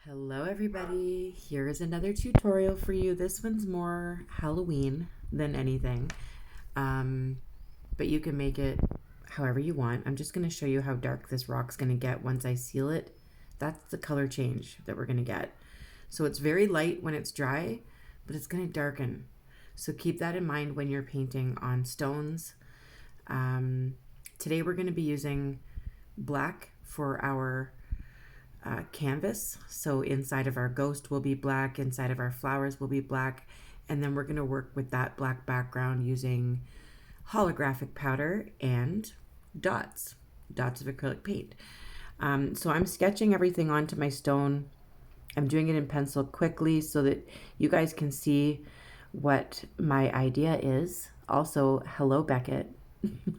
Hello everybody, here is another tutorial for you. This one's more Halloween than anything, but you can make it however you want. I'm just going to show you how dark this rock's going to get once I seal it. That's the color change that we're going to get. So it's very light when it's dry, but it's going to darken. So keep that in mind when you're painting on stones. Today we're going to be using black for our canvas. So inside of our ghost will be black, inside of our flowers will be black, and then we're going to work with that black background using holographic powder and dots of acrylic paint. So I'm sketching everything onto my stone. I'm doing it in pencil quickly so that you guys can see what my idea is. Also, hello Beckett.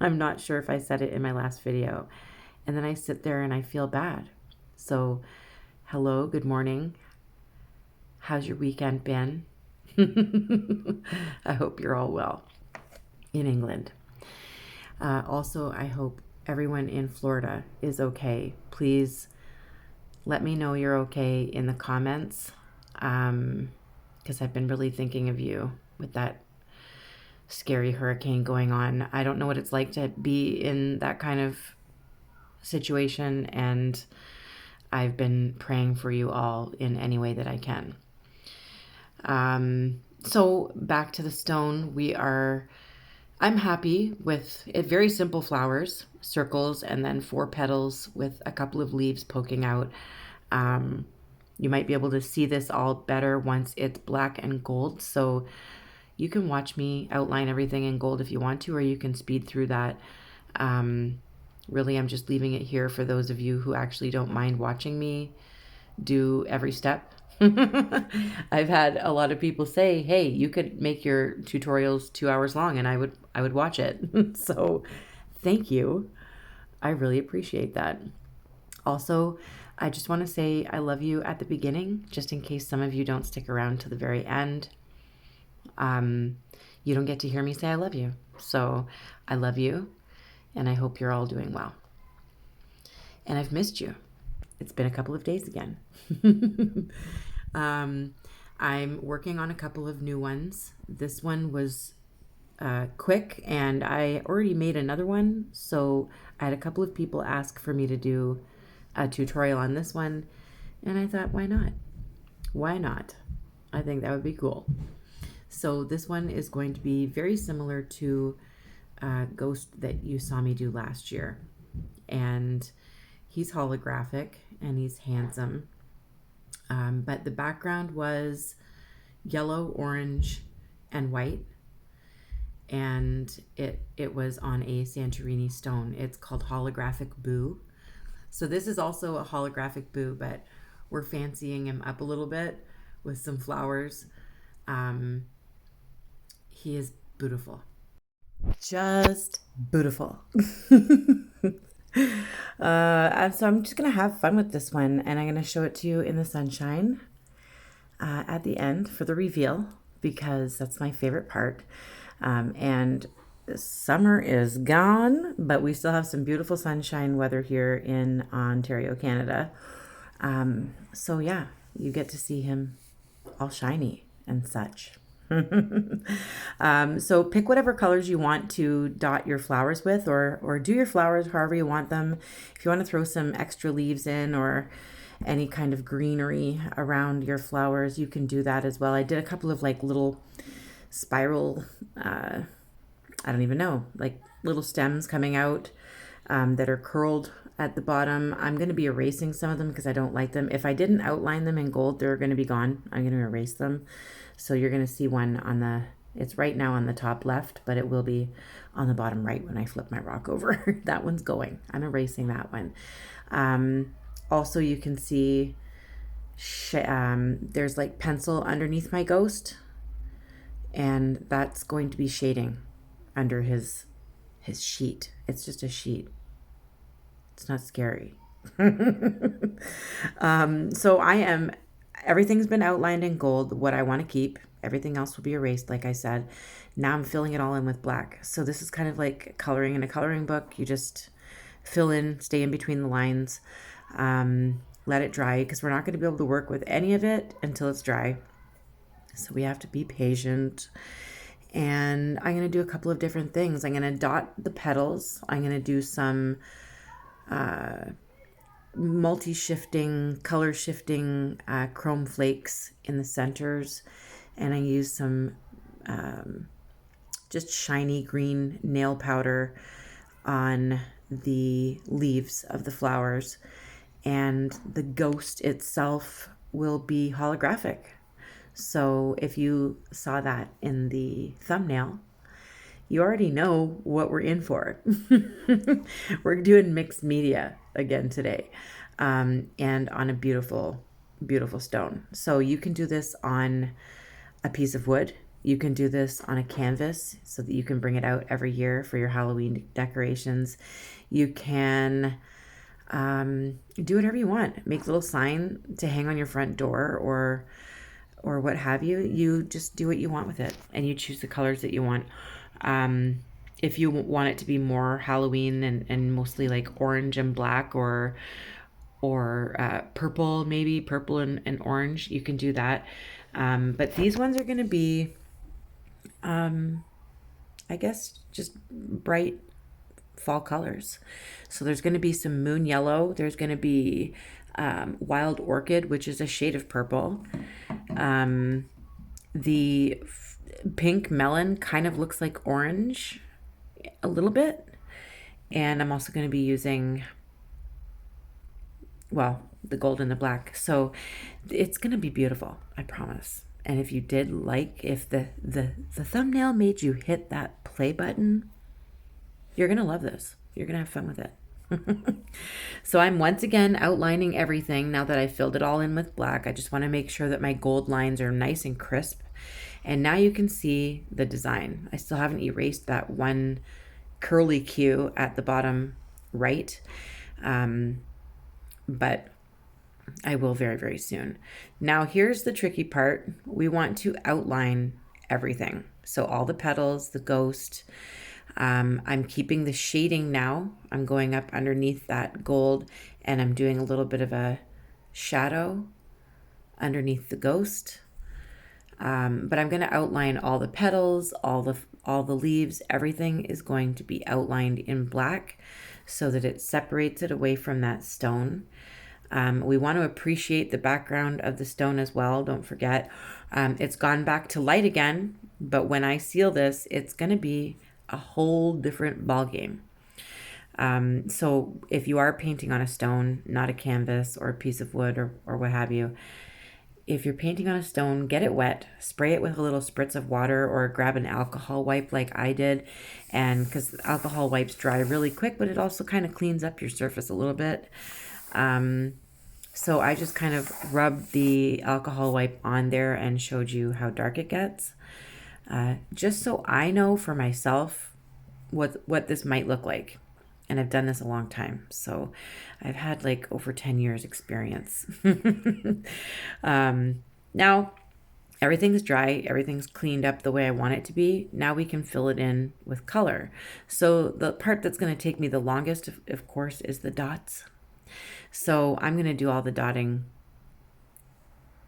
I'm not sure if I said it in my last video. And then I sit there and I feel bad. So, hello, good morning. How's your weekend been? I hope you're all well in England. Also, I hope everyone in Florida is okay. Please let me know you're okay in the comments, because I've been really thinking of you with that scary hurricane going on. I don't know what it's like to be in that kind of situation, and I've been praying for you all in any way that I can. So back to the stone, I'm happy with it. Very simple flowers, circles, and then 4 petals with a couple of leaves poking out. You might be able to see this all better once it's black and gold. So you can watch me outline everything in gold if you want to, or you can speed through that. Really, I'm just leaving it here for those of you who actually don't mind watching me do every step. I've had a lot of people say, hey, you could make your tutorials 2 hours long, and I would watch it. So thank you. I really appreciate that. Also, I just want to say I love you at the beginning, just in case some of you don't stick around to the very end. You don't get to hear me say I love you. So I love you. And I hope you're all doing well. And I've missed you. It's been a couple of days again. I'm working on a couple of new ones. This one was quick, and I already made another one. So I had a couple of people ask for me to do a tutorial on this one. And I thought, why not? Why not? I think that would be cool. So this one is going to be very similar to ghost that you saw me do last year, and he's holographic and he's handsome, but the background was yellow, orange, and white, and it was on a Santorini stone. It's called Holographic Boo. So this is also a holographic Boo, but we're fancying him up a little bit with some flowers. He is beautiful. Just beautiful. And so I'm just gonna have fun with this one, and I'm gonna show it to you in the sunshine at the end for the reveal, because that's my favorite part. And summer is gone, but we still have some beautiful sunshine weather here in Ontario, Canada. So yeah, you get to see him all shiny and such. So pick whatever colors you want to dot your flowers with, or do your flowers however you want them. If you want to throw some extra leaves in or any kind of greenery around your flowers, you can do that as well. I did a couple of like little spiral, I don't even know, like little stems coming out that are curled at the bottom. I'm going to be erasing some of them because I don't like them. If I didn't outline them in gold, they're going to be gone. I'm going to erase them. So you're going to see one on it's right now on the top left, but it will be on the bottom right when I flip my rock over. That one's going. I'm erasing that one. Also, you can see there's like pencil underneath my ghost, and that's going to be shading under his sheet. It's just a sheet. It's not scary. So everything's been outlined in gold, what I want to keep. Everything else will be erased, like I said. Now I'm filling it all in with black. So this is kind of like coloring in a coloring book. You just fill in, stay in between the lines. let it dry because we're not going to be able to work with any of it until it's dry. So we have to be patient. And I'm going to do a couple of different things. I'm going to dot the petals. I'm going to do some multi-shifting, color shifting chrome flakes in the centers. And I use some just shiny green nail powder on the leaves of the flowers. And the ghost itself will be holographic. So if you saw that in the thumbnail, you already know what we're in for. We're doing mixed media again today, and on a beautiful, beautiful stone. So you can do this on a piece of wood. You can do this on a canvas so that you can bring it out every year for your Halloween decorations. You can do whatever you want. Make a little sign to hang on your front door or what have you. You just do what you want with it, and you choose the colors that you want. If you want it to be more Halloween and mostly like orange and black or purple, maybe purple and orange, you can do that. But these ones are going to be, I guess, just bright fall colors. So there's going to be some moon yellow. There's going to be wild orchid, which is a shade of purple. The pink melon kind of looks like orange a little bit. And I'm also going to be using, well, the gold and the black. So it's going to be beautiful, I promise. And if you did like, if the thumbnail made you hit that play button, you're going to love this. You're going to have fun with it. So I'm once again outlining everything now that I filled it all in with black. I just want to make sure that my gold lines are nice and crisp. And now you can see the design. I still haven't erased that one curly Q at the bottom right. But I will very, very soon. Now here's the tricky part. We want to outline everything. So all the petals, the ghost. I'm keeping the shading now. I'm going up underneath that gold and I'm doing a little bit of a shadow underneath the ghost. But I'm going to outline all the petals, all the leaves. Everything is going to be outlined in black so that it separates it away from that stone. We want to appreciate the background of the stone as well. Don't forget, it's gone back to light again, but when I seal this, it's going to be a whole different ball game. So if you are painting on a stone, not a canvas or a piece of wood or what have you, if you're painting on a stone, get it wet, spray it with a little spritz of water or grab an alcohol wipe like I did. And because alcohol wipes dry really quick, but it also kind of cleans up your surface a little bit. So I just kind of rubbed the alcohol wipe on there and showed you how dark it gets. Just so I know for myself what this might look like. And I've done this a long time. So I've had like over 10 years experience. Now everything's dry. Everything's cleaned up the way I want it to be. Now we can fill it in with color. So the part that's going to take me the longest, of course, is the dots. So I'm going to do all the dotting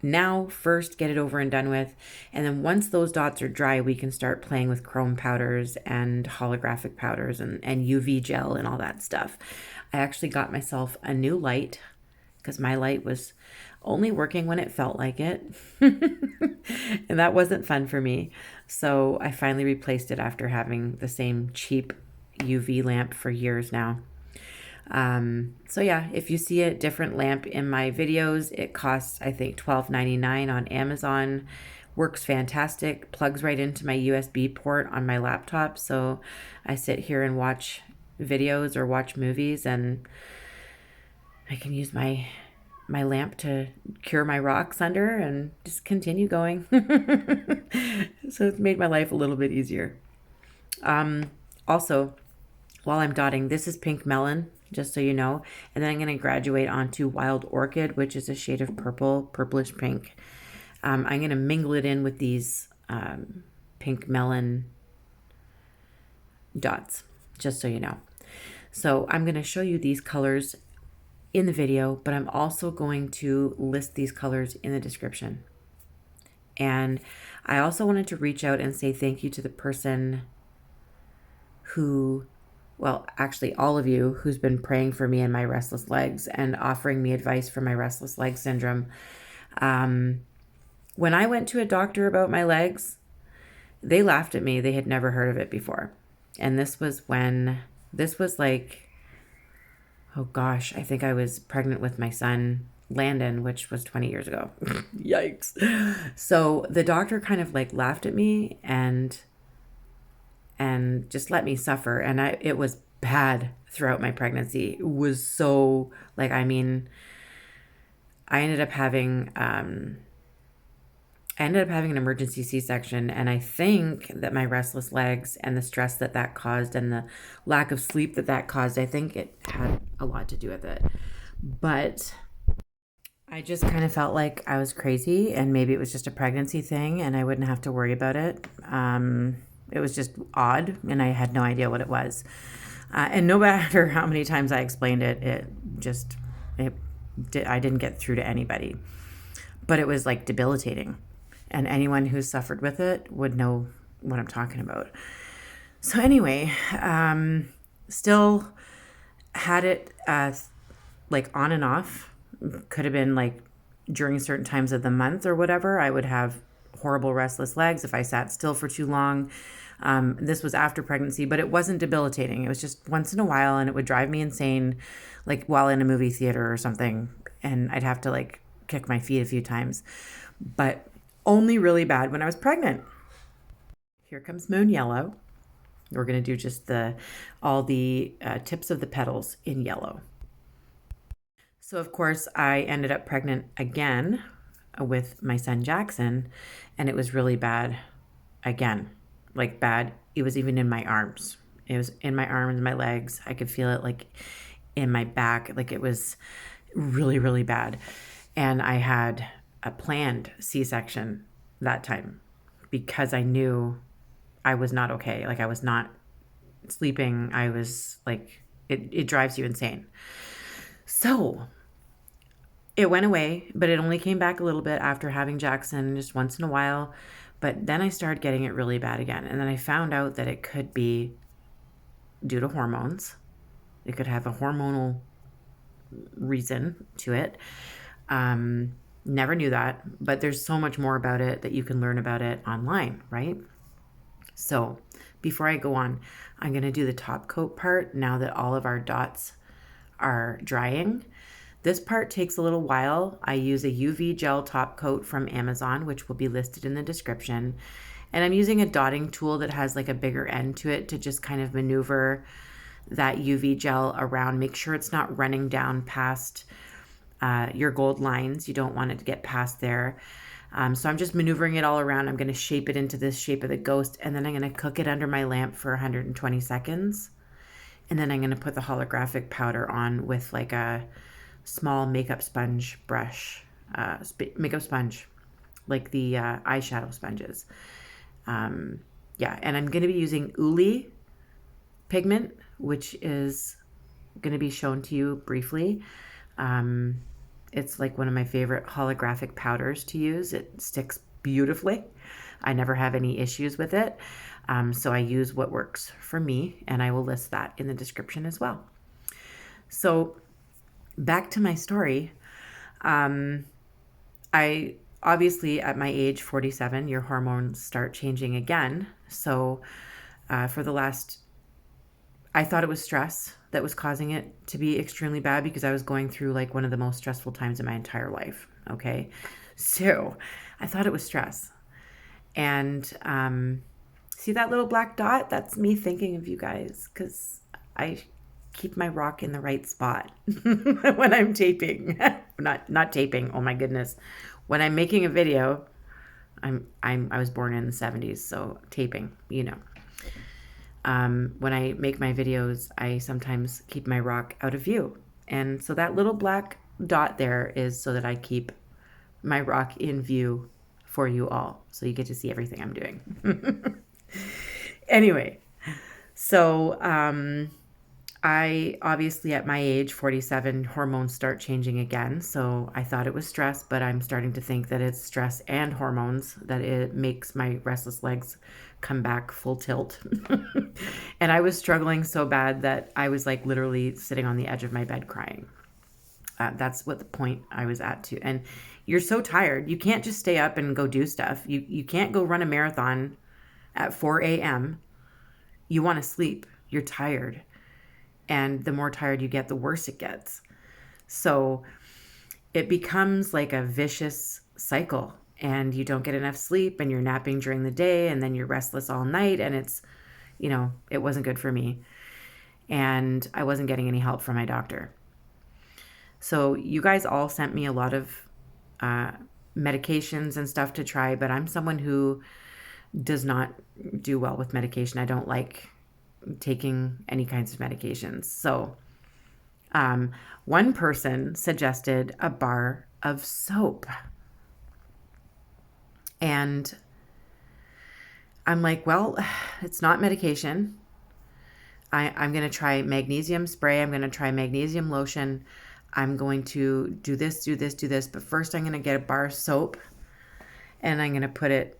now first, get it over and done with. And then once those dots are dry, we can start playing with chrome powders and holographic powders and UV gel and all that stuff. I actually got myself a new light because my light was only working when it felt like it. And that wasn't fun for me. So I finally replaced it after having the same cheap UV lamp for years now. So yeah, if you see a different lamp in my videos, it costs, I think, $12.99 on Amazon. Works fantastic, plugs right into my USB port on my laptop. So I sit here and watch videos or watch movies and I can use my lamp to cure my rocks under and just continue going. So it's made my life a little bit easier. Also, while I'm dotting, this is pink melon, just so you know. And then I'm going to graduate onto wild orchid, which is a shade of purple, purplish pink. I'm going to mingle it in with these pink melon dots, just so you know. So I'm going to show you these colors in the video, but I'm also going to list these colors in the description. And I also wanted to reach out and say thank you to the person who, well, actually all of you who's been praying for me and my restless legs and offering me advice for my restless leg syndrome. When I went to a doctor about my legs, they laughed at me. They had never heard of it before. And this was like, oh gosh, I think I was pregnant with my son, Landon, which was 20 years ago. Yikes. So the doctor kind of like laughed at me and just let me suffer. And it was bad throughout my pregnancy. It was so like, I mean, I ended up having an emergency C-section, and I think that my restless legs and the stress that caused and the lack of sleep that caused, I think it had a lot to do with it. But I just kind of felt like I was crazy, and maybe it was just a pregnancy thing and I wouldn't have to worry about it. It was just odd, and I had no idea what it was. And no matter how many times I explained it, I didn't get through to anybody. But it was like debilitating. And anyone who suffered with it would know what I'm talking about. So anyway, still had it like on and off. Could have been like during certain times of the month or whatever. I would have horrible restless legs if I sat still for too long. This was after pregnancy, but it wasn't debilitating. It was just once in a while, and it would drive me insane, like while in a movie theater or something. And I'd have to like kick my feet a few times. But only really bad when I was pregnant. Here comes Moon Yellow. We're going to do just all the tips of the petals in yellow. So of course I ended up pregnant again with my son Jackson, and it was really bad again, like bad. It was even in my arms. It was in my arms, my legs. I could feel it like in my back. Like it was really, really bad. And I had a planned C-section that time because I knew I was not okay. Like I was not sleeping. I was like, it drives you insane. So it went away, but it only came back a little bit after having Jackson, just once in a while. But then I started getting it really bad again. And then I found out that it could be due to hormones. It could have a hormonal reason to it. Never knew that, but there's so much more about it that you can learn about it online, right? So before I go on, I'm going to do the top coat part now that all of our dots are drying. This part takes a little while. I use a UV gel top coat from Amazon, which will be listed in the description. And I'm using a dotting tool that has like a bigger end to it to just kind of maneuver that UV gel around. Make sure it's not running down past your gold lines. You don't want it to get past there. So I'm just maneuvering it all around. I'm going to shape it into this shape of the ghost, and then I'm going to cook it under my lamp for 120 seconds. And then I'm going to put the holographic powder on with like a small makeup sponge brush, makeup sponge, like the eyeshadow sponges. Yeah, and I'm going to be using Iuilewatercolours pigment, which is going to be shown to you briefly. It's like one of my favorite holographic powders to use. It sticks beautifully. I never have any issues with it. So I use what works for me, and I will list that in the description as well. So back to my story. I obviously at my age 47, your hormones start changing again. So for the last, I thought it was stress that was causing it to be extremely bad because I was going through like one of the most stressful times in my entire life. Okay. So I thought it was stress. And see that little black dot? That's me thinking of you guys because I keep my rock in the right spot when I'm taping. not taping. Oh my goodness. When I'm making a video, I was born in the 70s, so taping, you know. When I make my videos, I sometimes keep my rock out of view. And so that little black dot there is so that I keep my rock in view for you all. So you get to see everything I'm doing. Anyway, so I obviously at my age, 47, hormones start changing again. So I thought it was stress, but I'm starting to think that it's stress and hormones that it makes my restless legs come back full tilt. And I was struggling so bad that I was like literally sitting on the edge of my bed crying. That's what the point I was at too. And you're so tired. You can't just stay up and go do stuff. You can't go run a marathon at 4 a.m. You want to sleep. You're tired. And the more tired you get, the worse it gets. So it becomes like a vicious cycle, and you don't get enough sleep, and you're napping during the day, and then you're restless all night. And it's, it wasn't good for me. And I wasn't getting any help from my doctor. So you guys all sent me a lot of medications and stuff to try, but I'm someone who does not do well with medication. I don't like taking any kinds of medications. So one person suggested a bar of soap. And I'm like, well, it's not medication. I'm going to try magnesium spray. I'm going to try magnesium lotion. I'm going to do this. But first I'm going to get a bar of soap, and I'm going to put it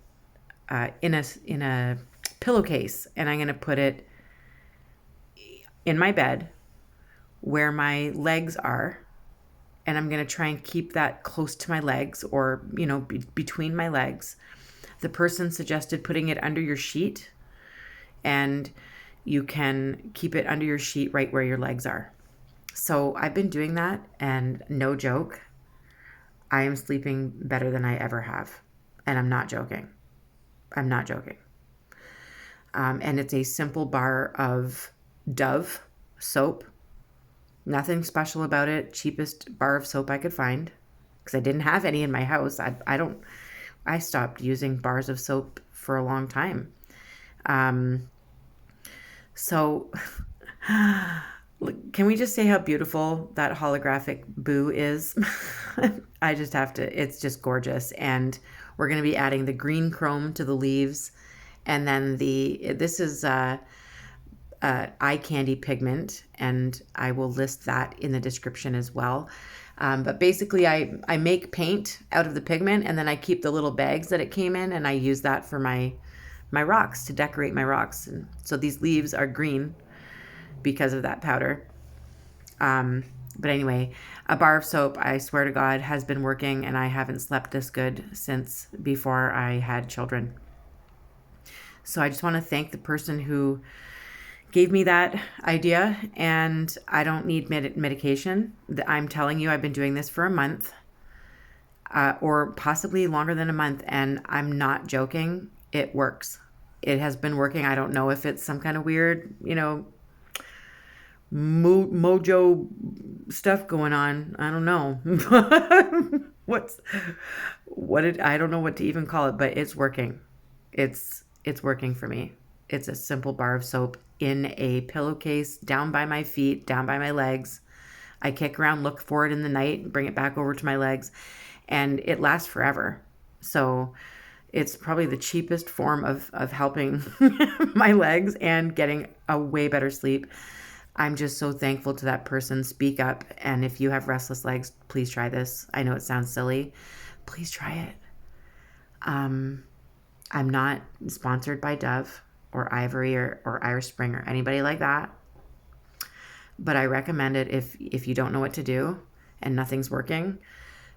in a pillowcase, and I'm going to put it in my bed where my legs are. And I'm going to try and keep that close to my legs, or, between my legs. The person suggested putting it under your sheet, and you can keep it under your sheet right where your legs are. So I've been doing that, and no joke, I am sleeping better than I ever have. And I'm not joking. And it's a simple bar of Dove soap. Nothing special about it. Cheapest bar of soap I could find, because I didn't have any in my house. I stopped using bars of soap for a long time. So can we just say how beautiful that holographic boo is? I just have to, it's just gorgeous. And we're going to be adding the green chrome to the leaves. And then this is eye candy pigment, and I will list that in the description as well. But basically I make paint out of the pigment, and then I keep the little bags that it came in, and I use that for my rocks, to decorate my rocks. And so these leaves are green because of that powder. But anyway, a bar of soap, I swear to God, has been working, and I haven't slept this good since before I had children. So I just want to thank the person who gave me that idea, and I don't need medication. I'm telling you, I've been doing this for a month, or possibly longer than a month, and I'm not joking. It works. It has been working. I don't know if it's some kind of weird, mojo stuff going on. I don't know. I don't know what to even call it, but it's working. It's working for me. It's a simple bar of soap in a pillowcase down by my feet, down by my legs. I kick around, look for it in the night, bring it back over to my legs, and it lasts forever. So it's probably the cheapest form of helping my legs and getting a way better sleep. I'm just so thankful to that person. Speak up. And if you have restless legs, please try this. I know it sounds silly. Please try it. I'm not sponsored by Dove or Ivory or Irish Spring or anybody like that. But I recommend it if you don't know what to do and nothing's working.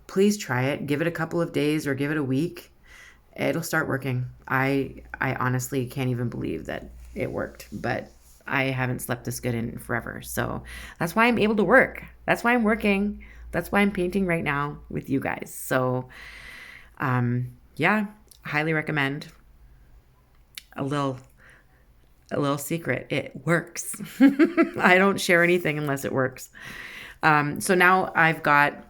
Please try it. Give it a couple of days or give it a week. It'll start working. I honestly can't even believe that it worked, but I haven't slept this good in forever. So that's why I'm able to work. That's why I'm working. That's why I'm painting right now with you guys. So, yeah, highly recommend. A little secret. It works. I don't share anything unless it works. So now I've got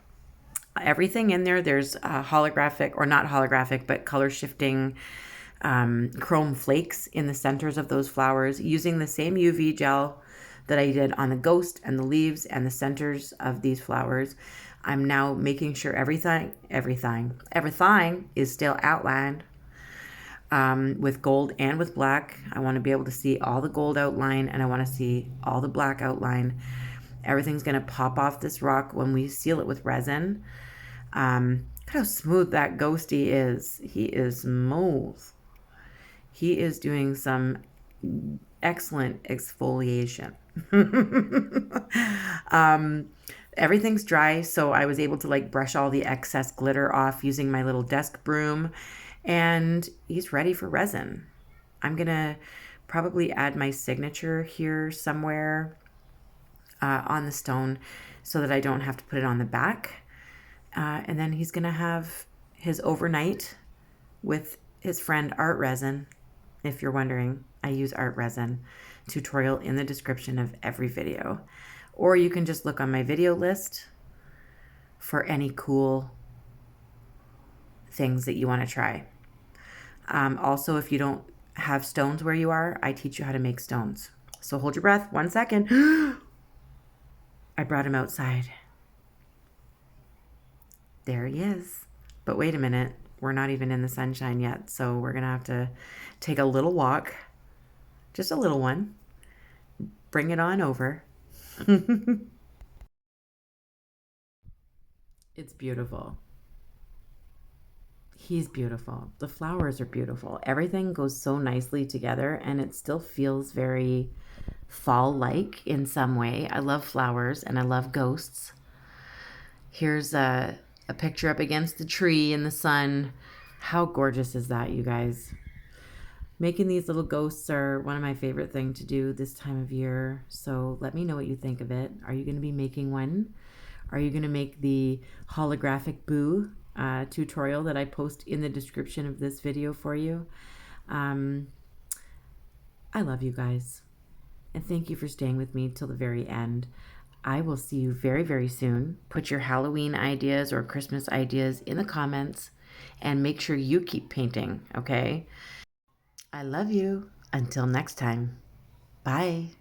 everything in there. There's holographic, or not holographic, but color shifting chrome flakes in the centers of those flowers, using the same UV gel that I did on the ghost and the leaves and the centers of these flowers. I'm now making sure everything is still outlined with gold and with black. I want to be able to see all the gold outline and I want to see all the black outline. Everything's going to pop off this rock when we seal it with resin. Look how smooth that ghosty is. He is smooth. He is doing some excellent exfoliation. Everything's dry, so I was able to like brush all the excess glitter off using my little desk broom, and he's ready for resin. I'm gonna probably add my signature here somewhere on the stone so that I don't have to put it on the back. And then he's gonna have his overnight with his friend Art Resin. If you're wondering, I use Art Resin tutorial in the description of every video. Or you can just look on my video list for any cool things that you want to try. Also, if you don't have stones where you are, I teach you how to make stones. So hold your breath 1 second. I brought him outside. There he is. But wait a minute, we're not even in the sunshine yet, so we're gonna have to take a little walk, just a little one. Bring it on over. It's beautiful. He's beautiful. The flowers are beautiful. Everything goes so nicely together and it still feels very fall-like in some way. I love flowers and I love ghosts. Here's a picture up against the tree in the sun. How gorgeous is that, you guys? Making these little ghosts are one of my favorite things to do this time of year. So let me know what you think of it. Are you going to be making one? Are you going to make the holographic boo tutorial that I post in the description of this video for you? I love you guys. And thank you for staying with me till the very end. I will see you very, very soon. Put your Halloween ideas or Christmas ideas in the comments and make sure you keep painting, okay? I love you. Until next time. Bye.